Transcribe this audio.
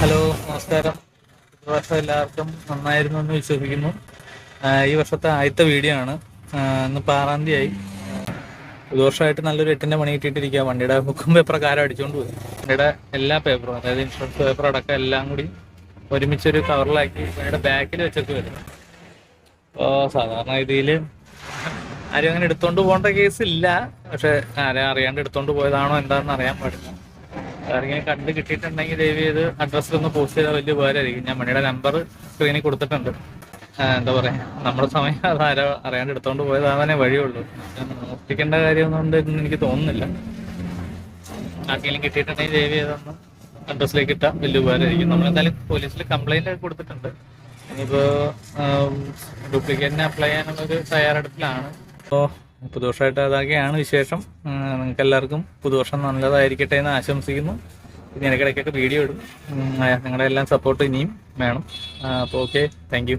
Hello, നമസ്കാരം. ഈ വർഷം എല്ലാവർക്കും നന്നായിരുന്നു എന്ന് വിശ്വസിക്കുന്നു. ഈ വർഷത്തെ ആദ്യത്തെ വീഡിയോ ആണ്. ഇന്നിപ്പോൾ 6-ാം തീയതി ആയി. ഒരു വർഷമായിട്ട് നല്ലൊരു 8ന്റെ പണി കിട്ടിയിട്ടിരിക്കുക. വണ്ടിയുടെ ബുക്കും പേപ്പറൊക്കെ ആരോ അടിച്ചുകൊണ്ട് പോയി. വണ്ടിയുടെ എല്ലാ പേപ്പറും, അതായത് ഇൻഷുറൻസ് പേപ്പർ അടക്കം എല്ലാം കൂടി ഒരുമിച്ചൊരു കവറിലാക്കി വണ്ടിയുടെ ബാക്കിൽ വെച്ചൊക്കെ വരുന്നു. അപ്പോൾ സാധാരണ രീതിയിൽ ആരും അങ്ങനെ എടുത്തോണ്ട് പോകേണ്ട കേസ് ഇല്ല. പക്ഷെ ആരും അറിയാണ്ട് എടുത്തോണ്ട് പോയതാണോ എന്താണെന്ന് അറിയാൻ പാടില്ല. ആരെങ്കിലും കണ്ട് കിട്ടിയിട്ടുണ്ടെങ്കിൽ ദയവ് ചെയ്ത് അഡ്രസ്സിലൊന്ന് പോസ്റ്റ് ചെയ്താൽ വലിയ ഉപകാരമായിരിക്കും. ഞാൻ മണിയുടെ നമ്പർ സ്ക്രീനിൽ കൊടുത്തിട്ടുണ്ട്. എന്താ പറയാ, നമ്മുടെ സമയം അതാരോ അറിയാണ്ട് എടുത്തോണ്ട് പോയതാവാനേ വഴിയുള്ളൂ. മോഷ്ടിക്കേണ്ട കാര്യമൊന്നും എനിക്ക് തോന്നുന്നില്ല. ആർക്കെങ്കിലും കിട്ടിയിട്ടുണ്ടെങ്കിൽ ദയവ് ചെയ്തൊന്ന് അഡ്രസ്സിലേക്ക് ഇട്ടാൽ വലിയ ഉപകാരമായിരിക്കും. നമ്മളെന്തായാലും പോലീസിൽ കംപ്ലൈന്റ് ഒക്കെ കൊടുത്തിട്ടുണ്ട്. ഇനിയിപ്പോ ഡ്യൂപ്ലിക്കേറ്റിന് അപ്ലൈ ചെയ്യാനുള്ളൊരു തയ്യാറെടുപ്പിലാണ്. അപ്പോൾ പുതുവർഷമായിട്ട് അതൊക്കെയാണ് വിശേഷം. നിങ്ങൾക്ക് എല്ലാവർക്കും പുതുവർഷം നല്ലതായിരിക്കട്ടെ എന്ന് ആശംസിക്കുന്നു. പിന്നെ ഇടയ്ക്കിടയ്ക്കൊക്കെ വീഡിയോ ഇടും. നിങ്ങളുടെ എല്ലാം സപ്പോർട്ട് ഇനിയും വേണം. അപ്പോൾ ഓക്കെ, താങ്ക് യു.